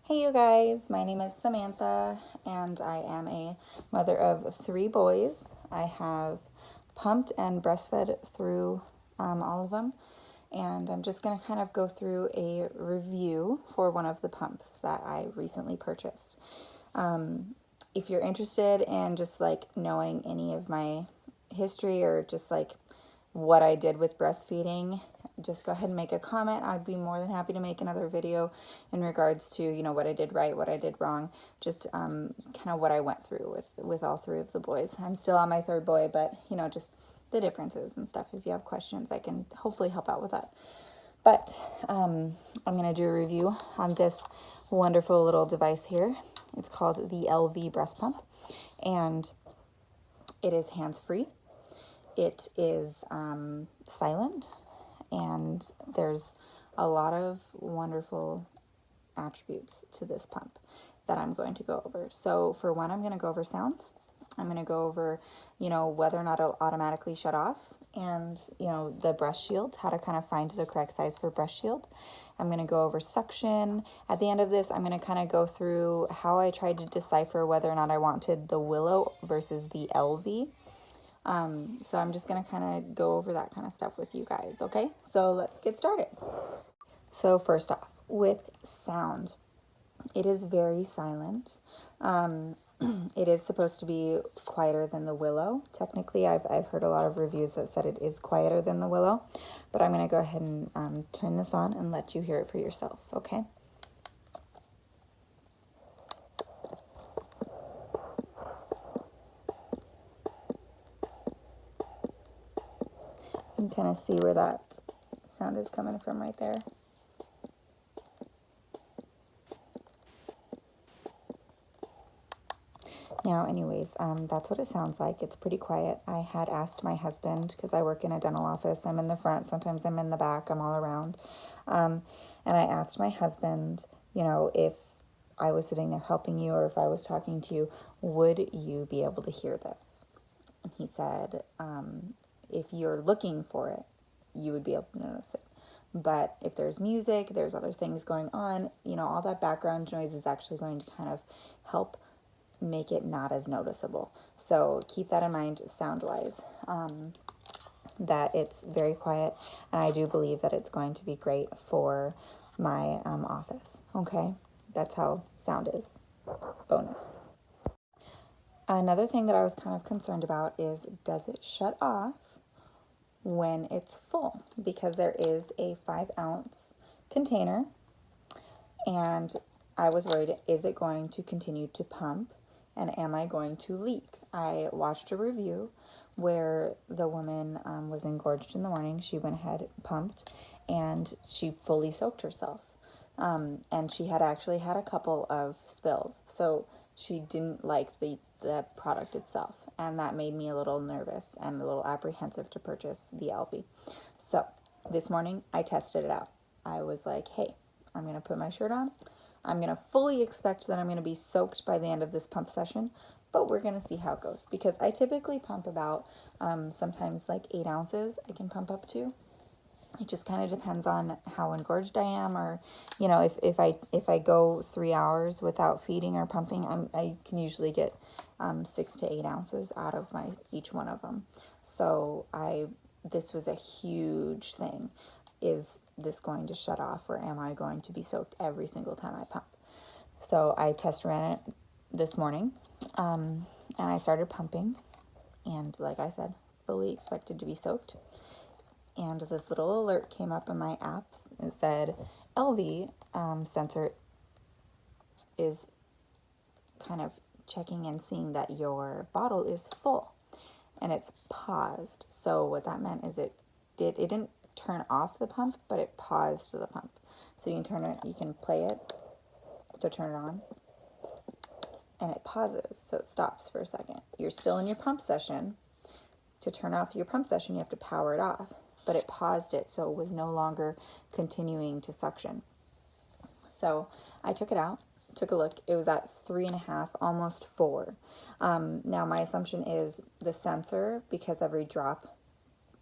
Hey you guys, my name is Samantha and I am a mother of 3 boys. I have pumped and breastfed through all of them, and I'm just going to kind of go through a review for one of the pumps that I recently purchased. If you're interested in just like knowing any of my history or just like what I did with breastfeeding, just go ahead and make a comment. I'd be more than happy to make another video in regards to, what I did right, what I did wrong, just kind of what I went through with all 3 of the boys. I'm still on my 3rd boy, but, just the differences and stuff. If you have questions, I can hopefully help out with that. But I'm going to do a review on this wonderful little device here. It's called the Elvie breast pump, and it is hands-free. It is silent, and there's a lot of wonderful attributes to this pump that I'm going to go over. So for one, I'm going to go over sound. I'm going to go over, whether or not it'll automatically shut off, and, the breast shield, how to kind of find the correct size for breast shield. I'm going to go over suction. At the end of this, I'm going to kind of go through how I tried to decipher whether or not I wanted the Willow versus the Elvie. So I'm just going to kind of go over that kind of stuff with you guys, okay? So let's get started. So first off, with sound, it is very silent. It is supposed to be quieter than the Willow. Technically, I've heard a lot of reviews that said it is quieter than the Willow, but I'm going to go ahead and turn this on and let you hear it for yourself, okay? You can kind of see where that sound is coming from right there. Now, anyways, that's what it sounds like. It's pretty quiet. I had asked my husband, because I work in a dental office, I'm in the front, sometimes I'm in the back, I'm all around. And I asked my husband, if I was sitting there helping you or if I was talking to you, would you be able to hear this? And he said, if you're looking for it, you would be able to notice it. But if there's music, there's other things going on, all that background noise is actually going to kind of help make it not as noticeable. So keep that in mind sound-wise, that it's very quiet, and I do believe that it's going to be great for my office, okay? That's how sound is. Bonus. Another thing that I was kind of concerned about is, does it shut off when it's full? Because there is a 5-ounce container, and I was worried, is it going to continue to pump? And am I going to leak? I watched a review where the woman was engorged in the morning. She went ahead, pumped, and she fully soaked herself. And she had actually had a couple of spills. So she didn't like the product itself. And that made me a little nervous and a little apprehensive to purchase the Elvie. So this morning I tested it out. I was like, hey, I'm going to put my shirt on. I'm going to fully expect that I'm going to be soaked by the end of this pump session, but we're going to see how it goes, because I typically pump about sometimes like 8 ounces I can pump up to. It just kind of depends on how engorged I am, or, if I go 3 hours without feeding or pumping, I can usually get 6 to 8 ounces out of each one of them. So this was a huge thing. Is this going to shut off, or am I going to be soaked every single time I pump? So I test ran it this morning, and I started pumping, and like I said, fully expected to be soaked. And this little alert came up in my apps. It said, Elvie sensor is kind of checking and seeing that your bottle is full, and it's paused. So what that meant is it didn't turn off the pump, but it paused the pump. So you can play it to turn it on, and it pauses, so it stops for a second. You're still in your pump session. To turn off your pump session, you have to power it off, but it paused it, so it was no longer continuing to suction. So I took it out, took a look. It was at 3.5, almost 4. Now my assumption is the sensor, because every drop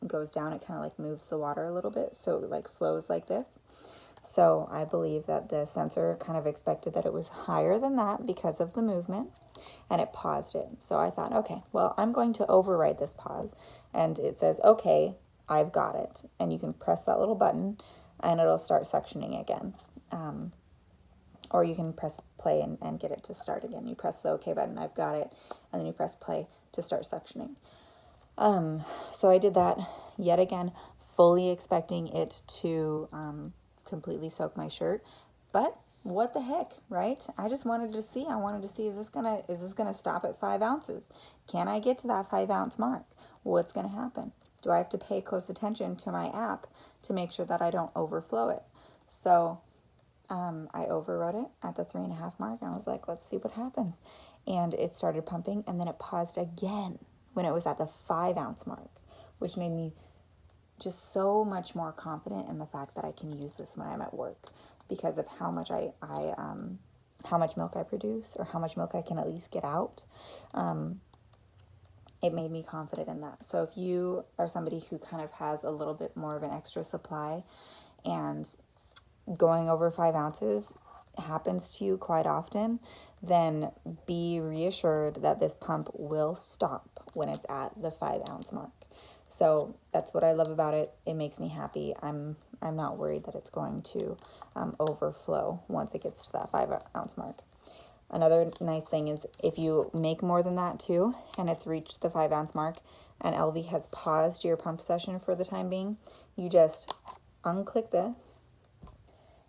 goes down, it kind of like moves the water a little bit, so it like flows like this. So I believe that the sensor kind of expected that it was higher than that because of the movement, and it paused it. So I thought, okay, well, I'm going to override this pause. And it says, okay, I've got it. And you can press that little button and it'll start suctioning again. Or you can press play and get it to start again. You press the OK button, I've got it, and then you press play to start suctioning. So I did that yet again, fully expecting it to completely soak my shirt. But what the heck, right? I just wanted to see. I wanted to see, is this gonna stop at 5 ounces? Can I get to that 5 ounce mark? What's gonna happen? Do I have to pay close attention to my app to make sure that I don't overflow it? So I overrode it at the 3.5 mark, and I was like, let's see what happens. And it started pumping, and then it paused again when it was at the 5 ounce mark, which made me just so much more confident in the fact that I can use this when I'm at work because of how much how much milk I produce, or how much milk I can at least get out. It made me confident in that. So if you are somebody who kind of has a little bit more of an extra supply, and going over 5 ounces happens to you quite often, then be reassured that this pump will stop when it's at the 5 ounce mark. So that's what I love about it. It makes me happy. I'm not worried that it's going to overflow once it gets to that 5 ounce mark. Another nice thing is if you make more than that too, and it's reached the 5 ounce mark, and Elvie has paused your pump session for the time being, you just unclick this,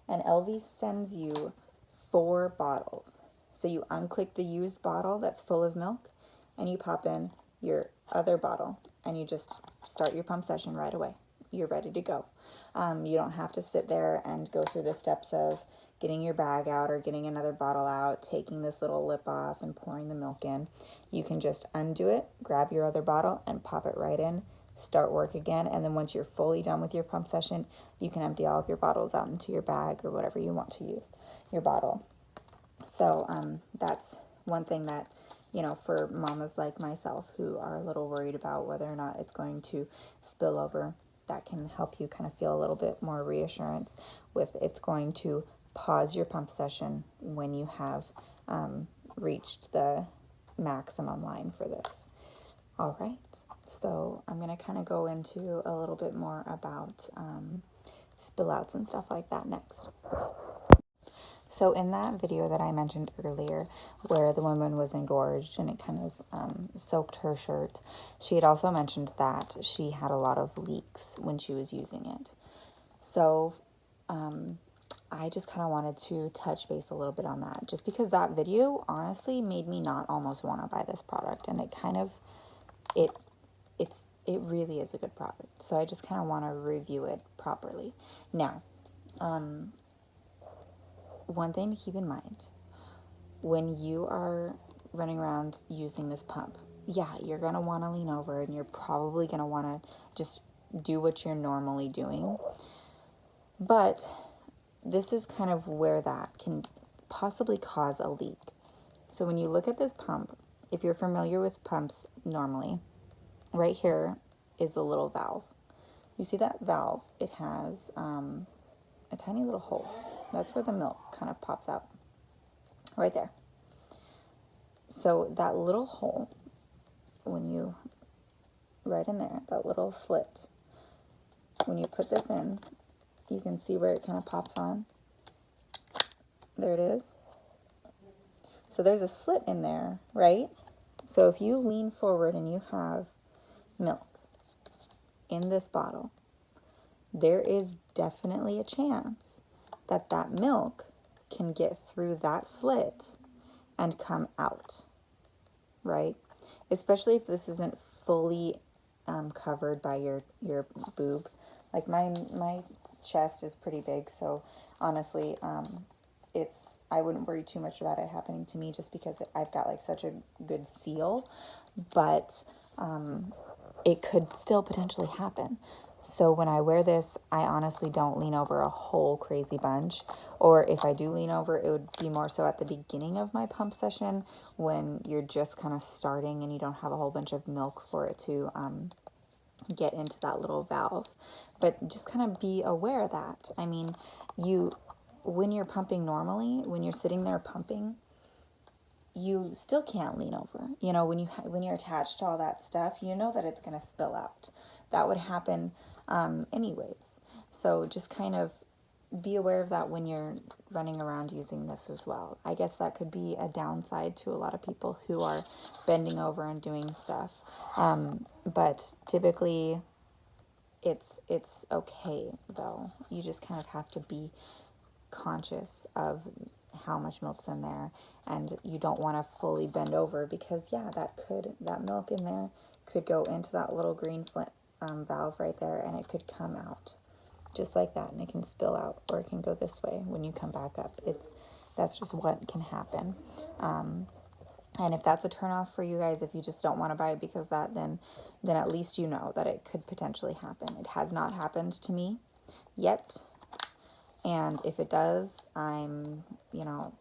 and Elvie sends you 4 bottles. So you unclick the used bottle that's full of milk, and you pop in your other bottle, and you just start your pump session right away. You're ready to go. You don't have to sit there and go through the steps of getting your bag out or getting another bottle out, taking this little lip off and pouring the milk in. You can just undo it, grab your other bottle, and pop it right in, start work again, and then once you're fully done with your pump session, you can empty all of your bottles out into your bag or whatever you want to use your bottle. So that's one thing that, you know, for mamas like myself who are a little worried about whether or not it's going to spill over, that can help you kind of feel a little bit more reassurance with it's going to pause your pump session when you have reached the maximum line for this. All right. So I'm going to kind of go into a little bit more about spill outs and stuff like that next. So in that video that I mentioned earlier, where the woman was engorged and it kind of soaked her shirt, she had also mentioned that she had a lot of leaks when she was using it. So I just kind of wanted to touch base a little bit on that, just because that video honestly made me not almost want to buy this product, and it kind of, it really is a good product. So I just kind of want to review it properly. Now, one thing to keep in mind when you are running around using this pump, yeah, you're going to want to lean over, and you're probably going to want to just do what you're normally doing. But this is kind of where that can possibly cause a leak. So when you look at this pump, if you're familiar with pumps normally, right here is the little valve. You see that valve? It has a tiny little hole. That's where the milk kind of pops out. Right there. So that little hole, when you, right in there, that little slit, when you put this in, you can see where it kind of pops on. There it is. So there's a slit in there, right? So if you lean forward and you have milk in this bottle, there is definitely a chance that that milk can get through that slit and come out, right? Especially if this isn't fully covered by your boob. Like my chest is pretty big, so honestly, I wouldn't worry too much about it happening to me, just because I've got like such a good seal, but it could still potentially happen. So when I wear this, I honestly don't lean over a whole crazy bunch, or if I do lean over, it would be more so at the beginning of my pump session when you're just kind of starting and you don't have a whole bunch of milk for it to get into that little valve. But just kind of be aware of that. I mean, when you're pumping normally, when you're sitting there pumping, you still can't lean over. You know, when you're attached to all that stuff, you know that it's going to spill out. That would happen anyways. So just kind of be aware of that when you're running around using this as well. I guess that could be a downside to a lot of people who are bending over and doing stuff. But typically it's okay though. You just kind of have to be conscious of how much milk's in there, and you don't want to fully bend over, because yeah, that milk in there could go into that little green flint valve right there, and it could come out just like that, and it can spill out, or it can go this way when you come back up. That's just what can happen. And if that's a turnoff for you guys, if you just don't want to buy it because of that, then at least you know that it could potentially happen. It has not happened to me yet. And if it does,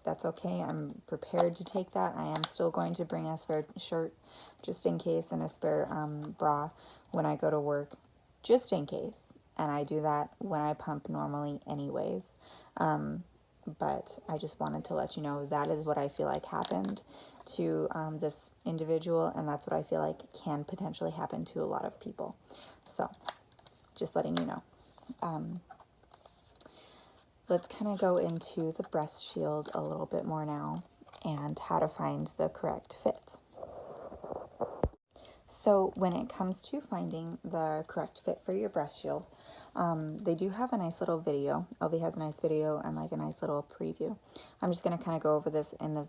that's okay. I'm prepared to take that. I am still going to bring a spare shirt just in case, and a spare bra when I go to work, just in case. And I do that when I pump normally anyways. But I just wanted to let you know that is what I feel like happened to this individual, and that's what I feel like can potentially happen to a lot of people. So just letting you know. Let's kind of go into the breast shield a little bit more now, and how to find the correct fit. So when it comes to finding the correct fit for your breast shield, they do have a nice little video. Elvie has a nice video and like a nice little preview. I'm just going to kind of go over this in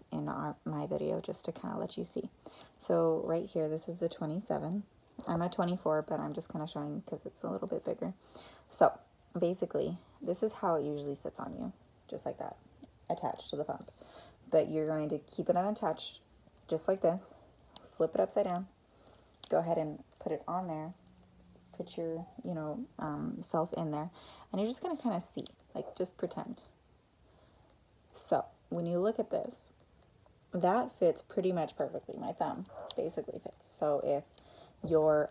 my video just to kind of let you see. So right here, this is the 27. I'm a 24, but I'm just kind of showing because it's a little bit bigger. So basically, this is how it usually sits on you, just like that, attached to the pump. But you're going to keep it unattached, just like this, flip it upside down, go ahead and put it on there, put your, self in there, and you're just going to kind of see, like, just pretend. So when you look at this, that fits pretty much perfectly. My thumb basically fits. So if your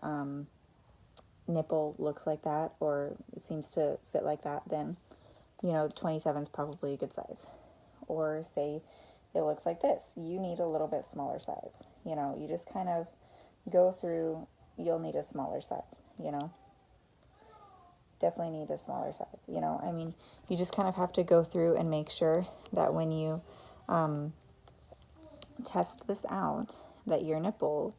nipple looks like that, or seems to fit like that, then 27 is probably a good size. Or say it looks like this, you need a little bit smaller size. You just kind of go through, you'll need a smaller size, definitely need a smaller size. I mean, you just kind of have to go through and make sure that when you test this out, that your nipple,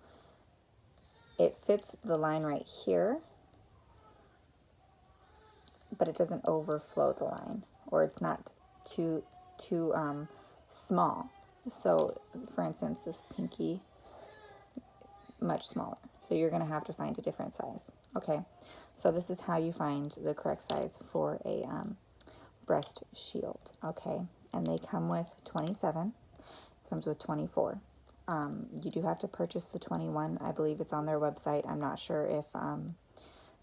it fits the line right here, but it doesn't overflow the line, or it's not too small. So for instance, this pinky, much smaller, so you're going to have to find a different size. Okay, so this is how you find the correct size for a breast shield. Okay, and they come with 27, comes with 24. You do have to purchase the 21. I believe it's on their website. I'm not sure if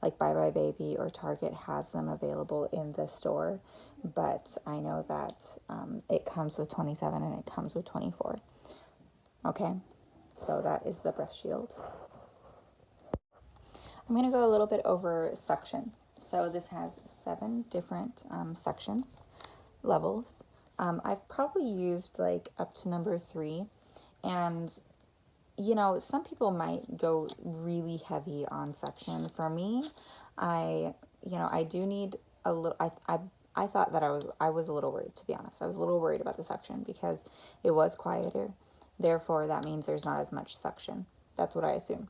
like Bye Bye Baby or Target has them available in the store, but I know that it comes with 27 and it comes with 24. Okay, so that is the breast shield. I'm going to go a little bit over suction. So this has 7 different sections, levels. I've probably used like up to number 3, and some people might go really heavy on suction. For me, I do need a little. I thought that I was a little worried, to be honest. I was a little worried about the suction because it was quieter. Therefore, that means there's not as much suction. That's what I assumed.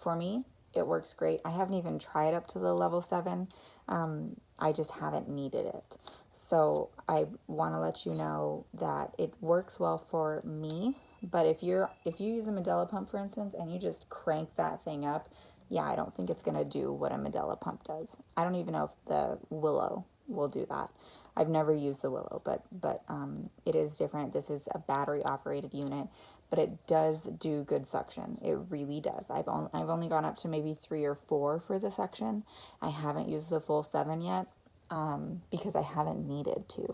For me, it works great. I haven't even tried up to the level 7. I just haven't needed it. So I want to let you know that it works well for me. But if you use a Medela pump, for instance, and you just crank that thing up, yeah, I don't think it's going to do what a Medela pump does. I don't even know if the Willow will do that. I've never used the Willow, but it is different. This is a battery operated unit, but it does do good suction. It really does. I've only gone up to maybe 3 or 4 for the suction. I haven't used the full 7 yet because I haven't needed to.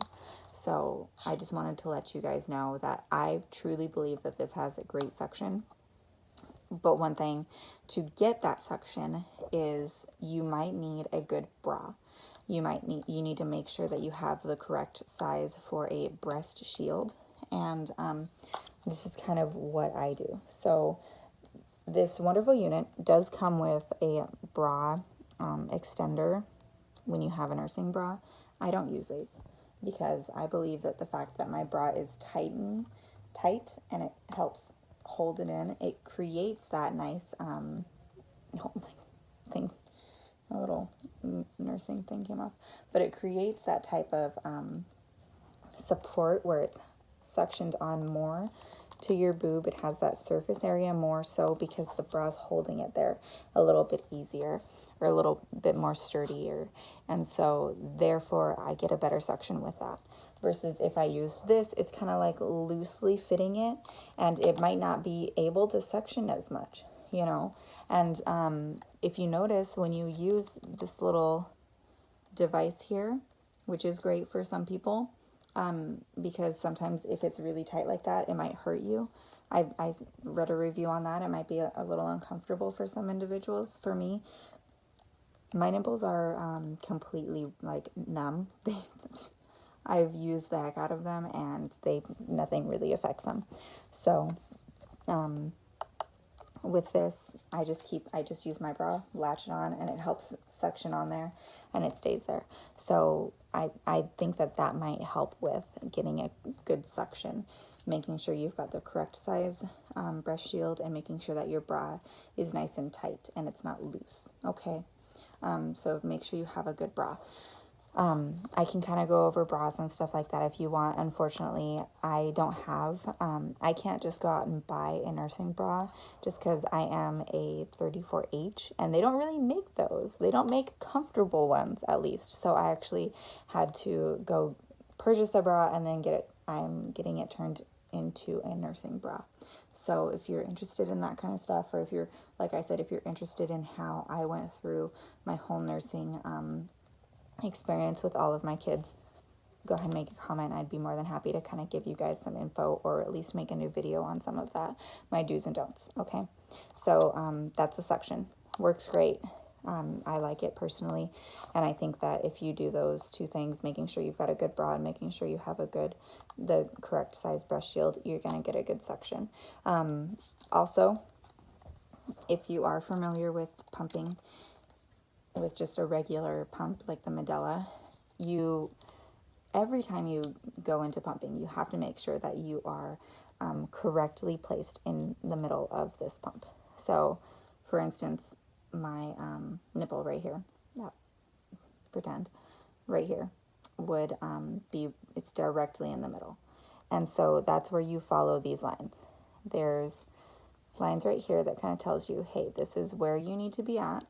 So I just wanted to let you guys know that I truly believe that this has a great suction. But one thing to get that suction is you might need a good bra. You need to make sure that you have the correct size for a breast shield. And this is kind of what I do. So this wonderful unit does come with a bra extender when you have a nursing bra. I don't use these because I believe that the fact that my bra is tight and it helps hold it in, it creates that nice, oh my thing, a little nursing thing came off, but it creates that type of support where it's suctioned on more to your boob. It has that surface area more so because the bra's holding it there a little bit easier or a little bit more sturdier, and so therefore I get a better suction with that. Versus if I use this, it's kind of like loosely fitting it, and it might not be able to suction as much, you know. And if you notice, when you use this little device here, which is great for some people, because sometimes if it's really tight like that, it might hurt you. I read a review on that. It might be a little uncomfortable for some individuals. For me, my nipples are completely like numb. I've used the heck out of them, and nothing really affects them. So with this, I just use my bra, latch it on, and it helps suction on there, and it stays there. So I think that might help with getting a good suction, making sure you've got the correct size breast shield, and making sure that your bra is nice and tight and it's not loose. Okay, so make sure you have a good bra. I can kind of go over bras and stuff like that if you want. Unfortunately, I don't have, I can't just go out and buy a nursing bra just because I am a 34H, and they don't really make those. They don't make comfortable ones, at least. So I actually had to go purchase a bra and then I'm getting it turned into a nursing bra. So if you're interested in that kind of stuff, or if you're, like I said, if you're interested in how I went through my whole nursing experience with all of my kids, go ahead and make a comment. I'd be more than happy to kind of give you guys some info, or at least make a new video on some of that, my do's and don'ts. Okay, so that's the suction. Works great. I like it personally, and I think that if you do those two things, making sure you've got a good bra and making sure you have the correct size breast shield, you're going to get a good suction. Also, if you are familiar with pumping with just a regular pump like the Medela, every time you go into pumping, you have to make sure that you are correctly placed in the middle of this pump. So, for instance, my nipple right here, pretend, right here, would it's directly in the middle. And so that's where you follow these lines. There's lines right here that kind of tells you, hey, this is where you need to be at.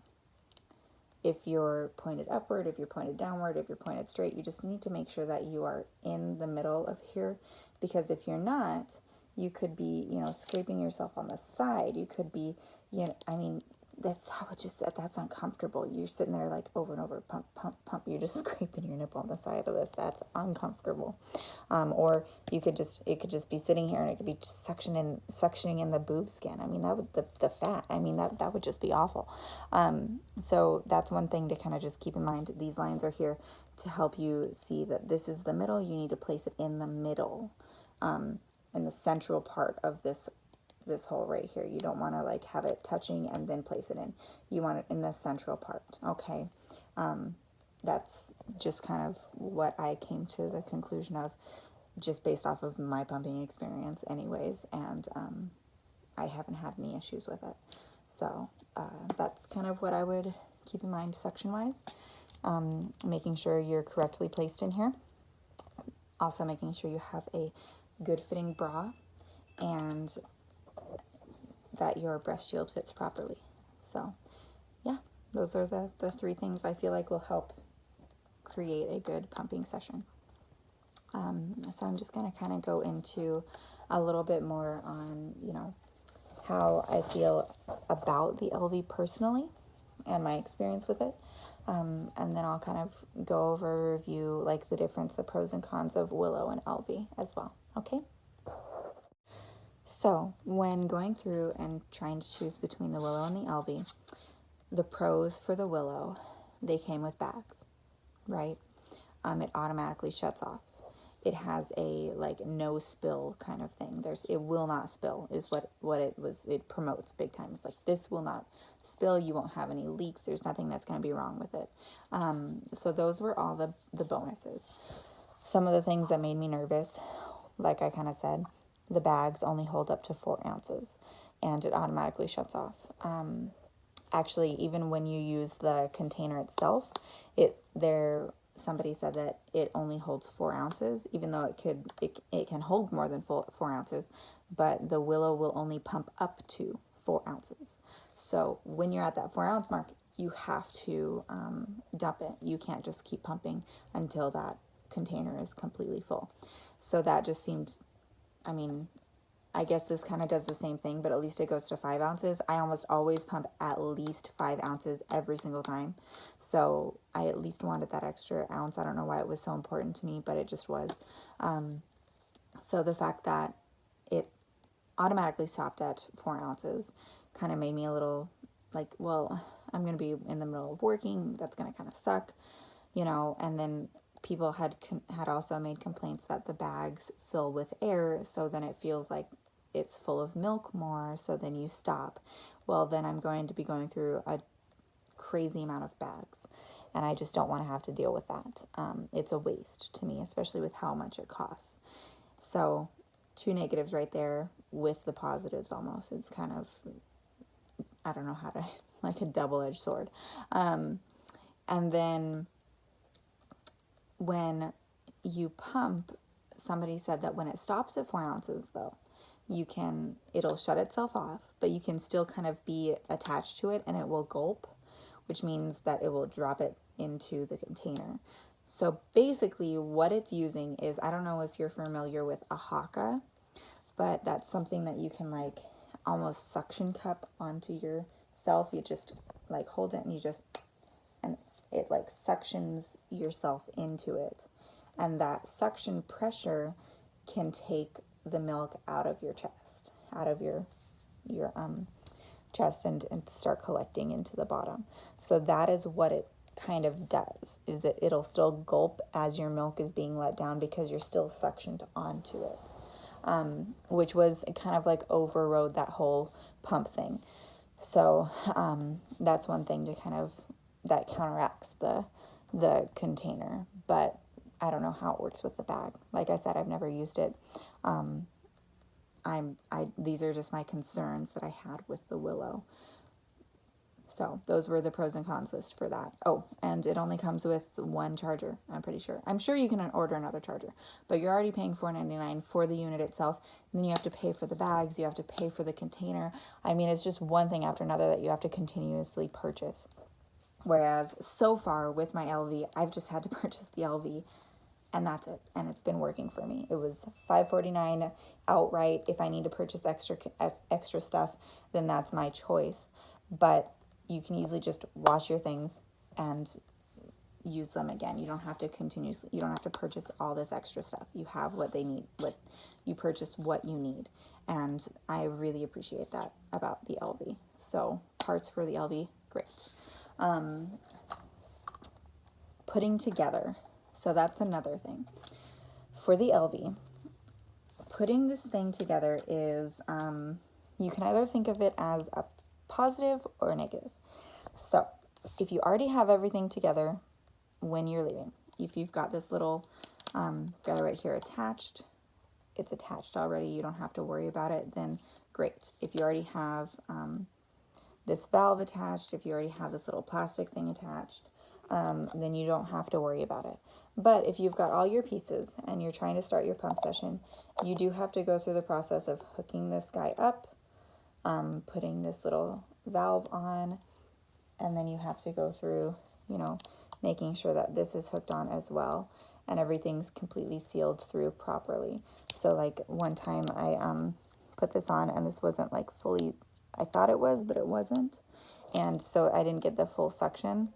If you're pointed upward, if you're pointed downward, if you're pointed straight, you just need to make sure that you are in the middle of here, because if you're not, you could be, scraping yourself on the side. You could be, that's uncomfortable. You're sitting there like over and over, pump, pump, pump. You're just scraping your nipple on the side of this. That's uncomfortable. Or it could just be sitting here and it could be suctioning in the boob skin. That would, the fat, that would just be awful. So that's one thing to kind of just keep in mind. These lines are here to help you see that this is the middle. You need to place it in the middle, in the central part of this hole right here. You don't want to like have it touching and then place it in. You want it in the central part. Okay. That's just kind of what I came to the conclusion of, just based off of my pumping experience anyways. And I haven't had any issues with it. So that's kind of what I would keep in mind suction wise. Making sure you're correctly placed in here. Also making sure you have a good fitting bra, and that your breast shield fits properly. So yeah, those are the three things I feel like will help create a good pumping session. So I'm just going to kind of go into a little bit more on, how I feel about the Elvie personally and my experience with it. And then I'll kind of go over, review like the difference, the pros and cons of Willow and Elvie as well. Okay. So when going through and trying to choose between the Willow and the Elvie, the pros for the Willow, they came with bags, right? It automatically shuts off. It has a like no spill kind of thing. It will not spill is what it promotes big time. It's like, this will not spill. You won't have any leaks. There's nothing that's going to be wrong with it. So those were all the bonuses. Some of the things that made me nervous, like I kind of said, the bags only hold up to 4 ounces and it automatically shuts off. Actually, even when you use the container itself, somebody said that it only holds 4 ounces, even though it can hold more than 4 ounces, but the Willow will only pump up to 4 ounces. So when you're at that 4 ounce mark, you have to dump it. You can't just keep pumping until that container is completely full. So that just seemed, I mean, I guess this kind of does the same thing, but at least it goes to 5 ounces. I almost always pump at least 5 ounces every single time. So I at least wanted that extra ounce. I don't know why it was so important to me, but it just was. So the fact that it automatically stopped at 4 ounces kind of made me a little like, well, I'm going to be in the middle of working. That's going to kind of suck, and then people had also made complaints that the bags fill with air, so then it feels like it's full of milk more, so then you stop. Well, then I'm going to be going through a crazy amount of bags, and I just don't want to have to deal with that. It's a waste to me, especially with how much it costs. So 2 negatives right there with the positives almost. It's kind of, I don't know how to, like a double-edged sword. And then when you pump, somebody said that when it stops at 4 ounces, though, it'll shut itself off, but you can still kind of be attached to it and it will gulp, which means that it will drop it into the container. So basically what it's using is, I don't know if you're familiar with a haka, but that's something that you can like almost suction cup onto yourself. You just like hold it and it like suctions yourself into it. And that suction pressure can take the milk out of your chest, out of your chest and start collecting into the bottom. So that is what it kind of does, is that it'll still gulp as your milk is being let down because you're still suctioned onto it, which was kind of like overrode that whole pump thing. So that's one thing that counteracts the container, but I don't know how it works with the bag. Like I said, I've never used it. These are just my concerns that I had with the Willow. So those were the pros and cons list for that. Oh, and it only comes with 1 charger, I'm pretty sure. I'm sure you can order another charger, but you're already paying $4.99 for the unit itself. And then you have to pay for the bags, you have to pay for the container. I mean, it's just one thing after another that you have to continuously purchase. Whereas so far with my Elvie, I've just had to purchase the Elvie and that's it. And it's been working for me. It was $5.49 outright. If I need to purchase extra stuff, then that's my choice. But you can easily just wash your things and use them again. You don't have to purchase all this extra stuff. You have what they need. You purchase what you need. And I really appreciate that about the Elvie. So parts for the Elvie, great. Putting together. So that's another thing. For the Elvie, putting this thing together is, you can either think of it as a positive or a negative. So if you already have everything together when you're leaving, if you've got this little guy right here attached, it's attached already, you don't have to worry about it, then great. If you already have this valve attached, if you already have this little plastic thing attached, then you don't have to worry about it. But if you've got all your pieces and you're trying to start your pump session, you do have to go through the process of hooking this guy up, putting this little valve on, and then you have to go through, making sure that this is hooked on as well and everything's completely sealed through properly. So like one time I put this on and this wasn't like fully, I thought it was, but it wasn't. And so I didn't get the full suction.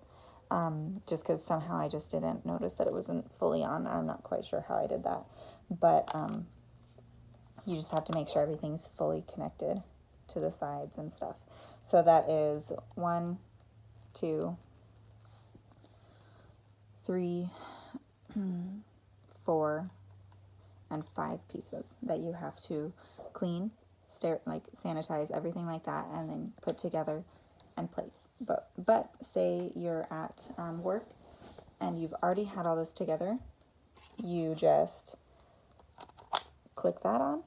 Just because somehow I just didn't notice that it wasn't fully on. I'm not quite sure how I did that. But You just have to make sure everything's fully connected to the sides and stuff. So that is 1, 2, 3, 4, and 5 pieces that you have to clean, like sanitize, everything like that, and then put together and place. But say you're at work and you've already had all this together, you just click that on,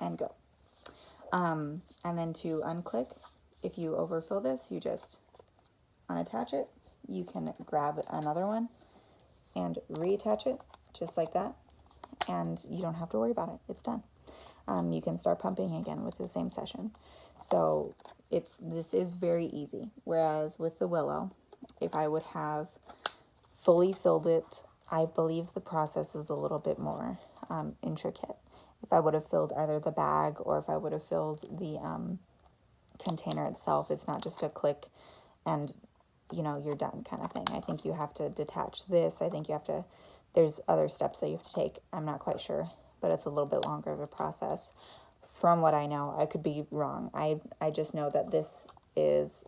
and go. And then to unclick, if you overfill this, you just unattach it. You can grab another one and reattach it just like that, and you don't have to worry about it. It's done. You can start pumping again with the same session. So this is very easy. Whereas with the Willow, if I would have fully filled it, I believe the process is a little bit more intricate. If I would have filled either the bag or if I would have filled the container itself, it's not just a click and you're done kind of thing. I think you have to detach this. I think there's other steps that you have to take. I'm not quite sure, but it's a little bit longer of a process. From what I know, I could be wrong. I just know that this is,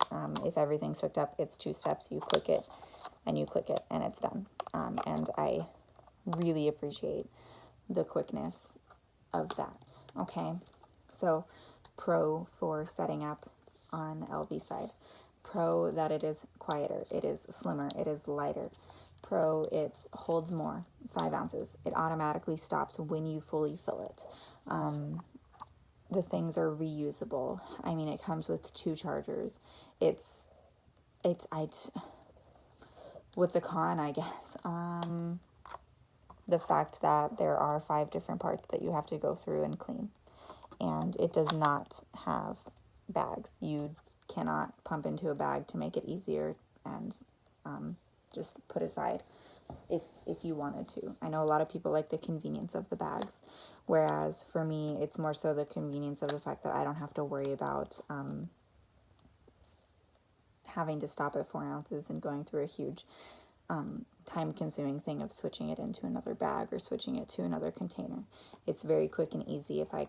if everything's hooked up, it's 2 steps. You click it, and it's done. And I really appreciate the quickness of that. Okay, so pro for setting up on Elvie's side. Pro that it is quieter, it is slimmer, it is lighter. Pro, it holds more, 5 ounces. It automatically stops when you fully fill it. The things are reusable. I mean, it comes with 2 chargers. What's a con, I guess? The fact that there are 5 different parts that you have to go through and clean. And it does not have bags. You cannot pump into a bag to make it easier and just put aside if you wanted to. I know a lot of people like the convenience of the bags, whereas for me, it's more so the convenience of the fact that I don't have to worry about having to stop at 4 ounces and going through a huge time-consuming thing of switching it into another bag or switching it to another container. It's very quick and easy. If I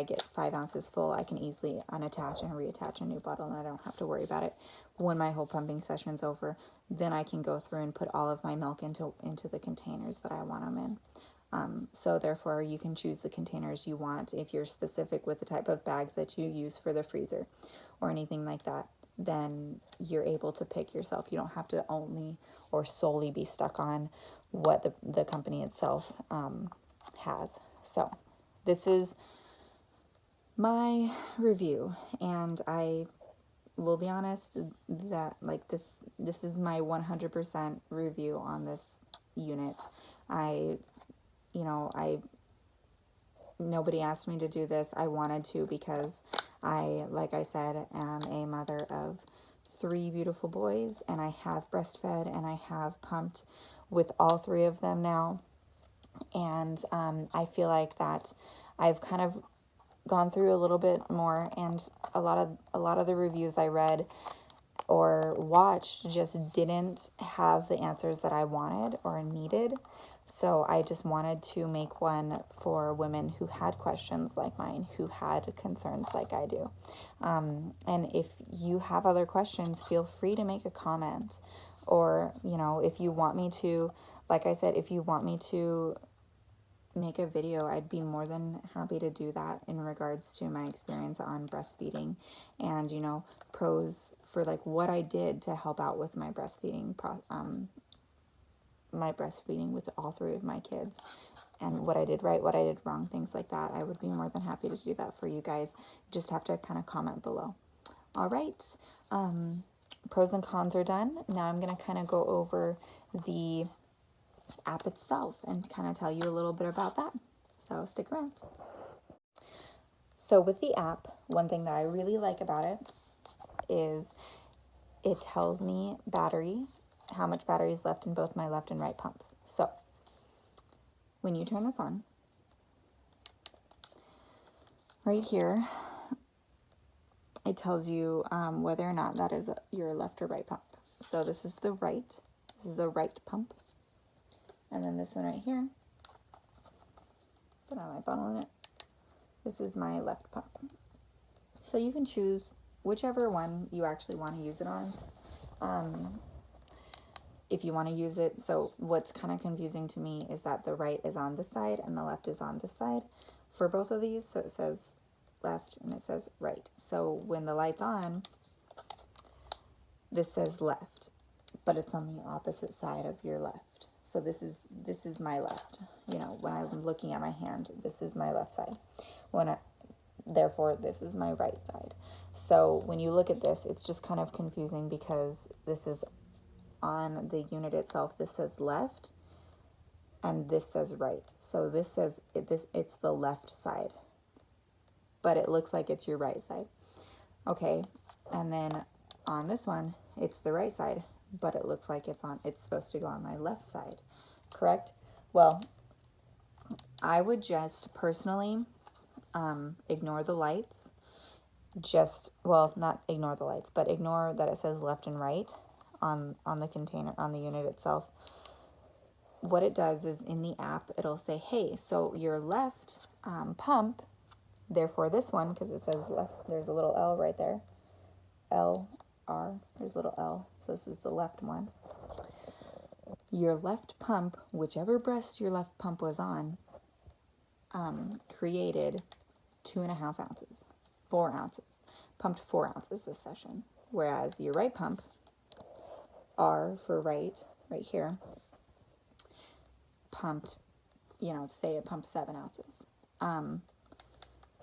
get 5 ounces full, I can easily unattach and reattach a new bottle, and I don't have to worry about it. When my whole pumping session's over, then I can go through and put all of my milk into the containers that I want them in. So therefore, you can choose the containers you want. If you're specific with the type of bags that you use for the freezer or anything like that, then you're able to pick yourself. You don't have to only or solely be stuck on what the company itself has. So this is my review, and I will be honest that this is my 100% review on this unit. Nobody asked me to do this. I wanted to because I, like I said, am a mother of 3 beautiful boys, and I have breastfed and I have pumped with all 3 of them now. And I feel like that I've kind of gone through a little bit more, and a lot of the reviews I read or watched just didn't have the answers that I wanted or needed. So I just wanted to make one for women who had questions like mine, who had concerns like I do. And if you have other questions, feel free to make a comment. Or, if you want me to, like I said, if you want me to make a video, I'd be more than happy to do that in regards to my experience on breastfeeding and, pros for what I did to help out with my breastfeeding with all 3 of my kids, and what I did right, what I did wrong, things like that. I would be more than happy to do that for you guys. Just have to kind of comment below. All right. Pros and cons are done. Now I'm going to kind of go over the app itself and kind of tell you a little bit about that. So stick around. So with the app, one thing that I really like about it is it tells me how much battery is left in both my left and right pumps. So when you turn this on, right here, it tells you whether or not that is your left or right pump. So this is the right. This is a right pump. And then this one right here, put on my bottle in it. This is my left pump. So you can choose whichever one you actually want to use it on. If you want to use it, so what's kind of confusing to me is that the right is on this side and the left is on this side for both of these. So it says left and it says right. So when the light's on, this says left, but it's on the opposite side of your left. So this is my left. You know, when I'm looking at my hand, this is my left side. Therefore, this is my right side. So when you look at this, it's just kind of confusing because this is on the unit itself. This says left, and this says right. So this says it's the left side, but it looks like it's your right side. Okay, and then on this one, it's the right side, but it looks like it's supposed to go on my left side, correct? Well, I would just personally ignore the lights. Not ignore the lights, but ignore that it says left and right on the container, on the unit itself. What it does is in the app, it'll say, hey, so your left pump, therefore this one, because it says left, there's a little L right there, L-R, there's a little L, so this is the left one. Your left pump, whichever breast your left pump was on, created 2.5 ounces, 4 ounces, pumped 4 ounces this session. Whereas your right pump, R for right here, pumped, say it pumped 7 ounces.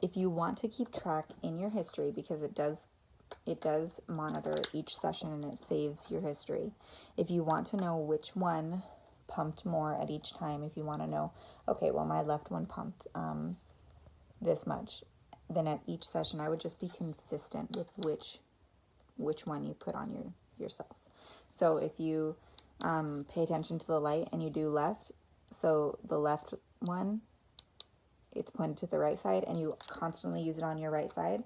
If you want to keep track in your history, because it does monitor each session and it saves your history. If you want to know which one pumped more at each time, if you want to know, okay, well, my left one pumped this much, then at each session I would just be consistent with which one you put on yourself. So if you pay attention to the light and you do left, so the left one, it's pointed to the right side, and you constantly use it on your right side,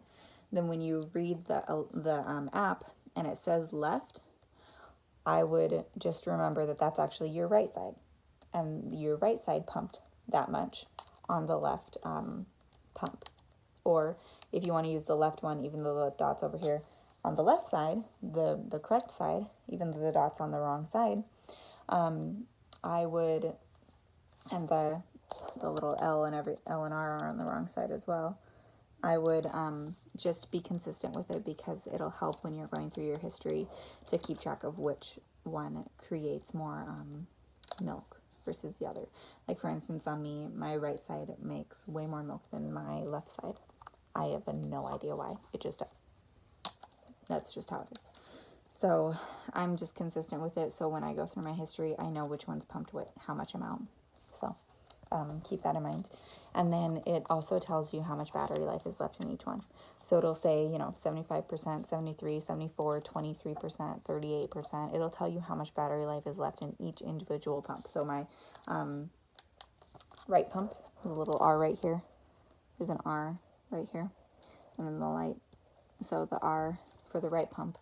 then when you read the app and it says left, I would just remember that that's actually your right side, and your right side pumped that much on the left pump. Or if you want to use the left one, even though the dot's over here, on the left side, the correct side, even though the dot's on the wrong side, I would, and the little L and L and R are on the wrong side as well, I would just be consistent with it, because it'll help when you're going through your history to keep track of which one creates more milk versus the other. Like, for instance, on me, my right side makes way more milk than my left side. I have no idea why. It just does. That's just how it is. So I'm just consistent with it. So when I go through my history, I know which one's pumped with how much amount. So keep that in mind. And then it also tells you how much battery life is left in each one. So it'll say, 75%, 73, 74, 23%, 38%. It'll tell you how much battery life is left in each individual pump. So my right pump, the little R right here, there's an R right here, and then the light. So the R for the right pump,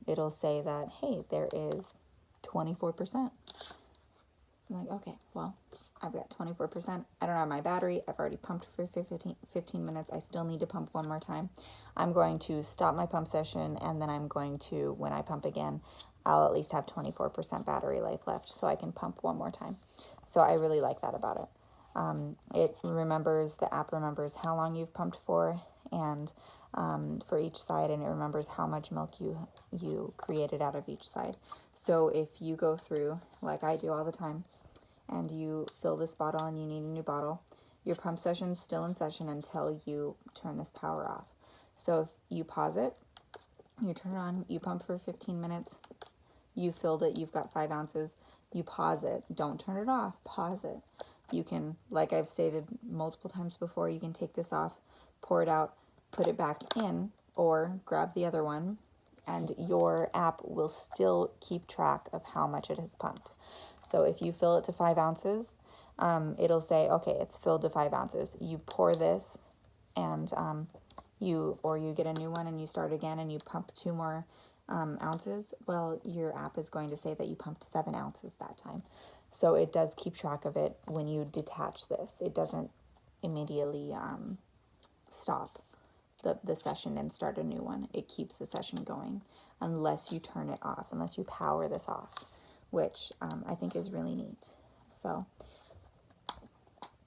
it'll say that, hey, there is 24%. I'm like, okay, well, I've got 24%. I don't have my battery. I've already pumped for 15 minutes. I still need to pump one more time. I'm going to stop my pump session, and then I'm going to, when I pump again, I'll at least have 24% battery life left, so I can pump one more time. So I really like that about it. The app remembers how long you've pumped for, and for each side, and it remembers how much milk you created out of each side. So if you go through, like I do all the time, and you fill this bottle and you need a new bottle, your pump session's still in session until you turn this power off. So if you pause it, you turn it on, you pump for 15 minutes, you filled it, you've got 5 ounces, you pause it, don't turn it off, pause it. You can, like I've stated multiple times before, you can take this off, pour it out, put it back in, or grab the other one, and your app will still keep track of how much it has pumped. So if you fill it to 5 ounces, it'll say, okay, it's filled to 5 ounces. You pour this, and you get a new one and you start again and you pump 2 more ounces. Well, your app is going to say that you pumped 7 ounces that time. So it does keep track of it when you detach this. It doesn't immediately stop the session and start a new one. It keeps the session going unless you turn it off, unless you power this off, which I think is really neat. So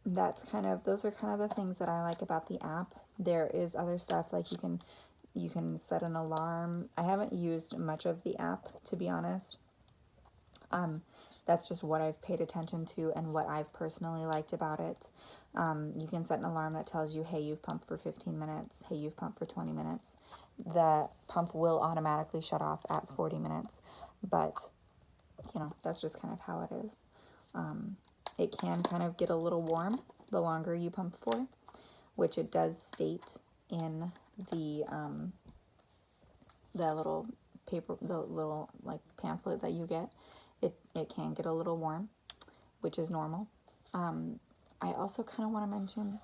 those are kind of the things that I like about the app. There is other stuff, like you can set an alarm. I haven't used much of the app, to be honest. That's just what I've paid attention to and what I've personally liked about it. You can set an alarm that tells you, hey, you've pumped for 15 minutes. Hey, you've pumped for 20 minutes. The pump will automatically shut off at 40 minutes, but that's just kind of how it is. It can kind of get a little warm the longer you pump for, which it does state in the little paper, the little like pamphlet that you get. It can get a little warm, which is normal. I also kind of want to mention,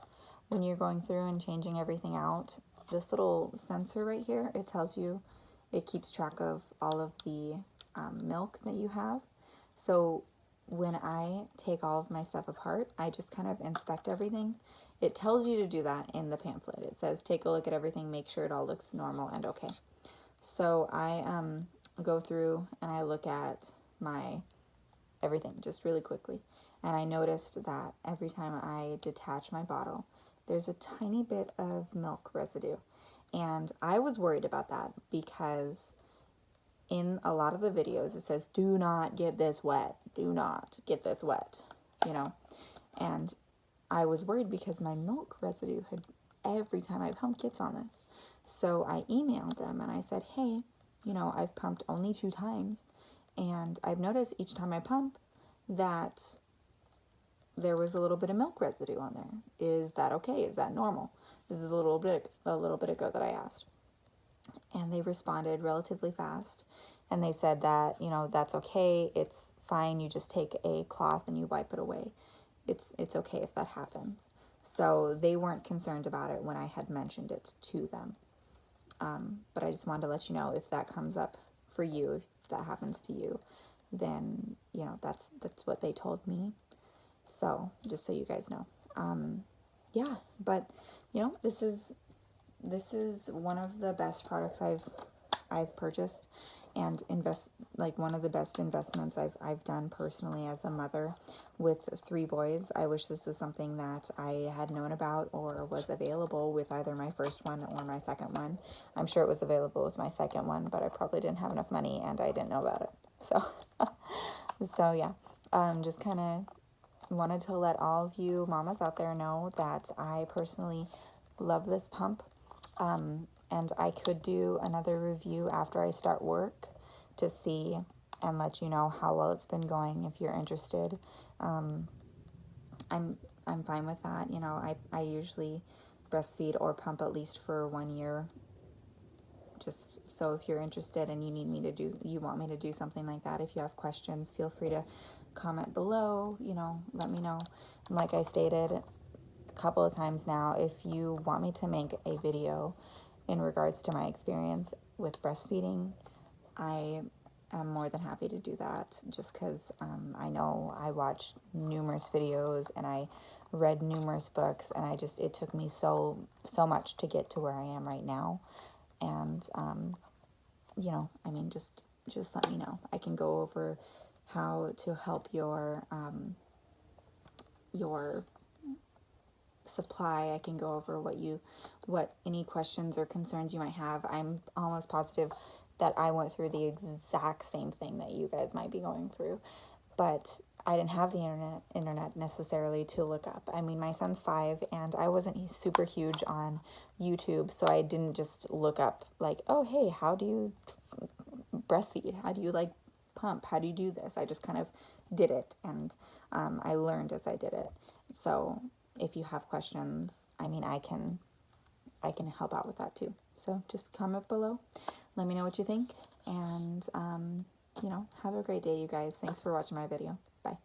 when you're going through and changing everything out, this little sensor right here, it tells you, it keeps track of all of the milk that you have. So when I take all of my stuff apart, I just kind of inspect everything. It tells you to do that in the pamphlet. It says, take a look at everything, make sure it all looks normal and okay. So I go through and I look at my everything just really quickly. And I noticed that every time I detach my bottle, there's a tiny bit of milk residue. And I was worried about that because in a lot of the videos it says, do not get this wet, do not get this wet, and I was worried because my milk residue had, every time I pump, gets on this. So I emailed them and I said, hey, I've pumped only 2 times, and I've noticed each time I pump that there was a little bit of milk residue on there. Is that okay? Is that normal? This is a little bit ago that I asked. And they responded relatively fast. And they said that, that's okay. It's fine. You just take a cloth and you wipe it away. It's okay if that happens. So they weren't concerned about it when I had mentioned it to them. But I just wanted to let you know, if that comes up for you, if that happens to you, then, that's what they told me. So just so you guys know. Yeah, but, this is one of the best products I've purchased, and one of the best investments I've done personally as a mother with 3 boys. I wish this was something that I had known about or was available with either my first one or my second one. I'm sure it was available with my second one, but I probably didn't have enough money and I didn't know about it. So yeah, just kind of wanted to let all of you mamas out there know that I personally love this pump. And I could do another review after I start work to see and let you know how well it's been going if you're interested. I'm fine with that. I usually breastfeed or pump at least for 1 year. Just so if you're interested and you want me to do something like that, if you have questions, feel free to comment below, let me know. And like I stated a couple of times now, if you want me to make a video in regards to my experience with breastfeeding, I am more than happy to do that, just because I know I watched numerous videos and I read numerous books, and it took me so much to get to where I am right now. And just let me know. I can go over how to help your supply. I can go over what any questions or concerns you might have. I'm almost positive that I went through the exact same thing that you guys might be going through, but I didn't have the internet necessarily to look up. I mean, my son's 5 and I wasn't super huge on YouTube, so I didn't just look up like, oh, hey, how do you breastfeed? How do you pump? How do you do this? I just kind of did it, and I learned as I did it. So if you have questions, I can help out with that too. So just comment below. Let me know what you think, and have a great day, you guys. Thanks for watching my video. Bye.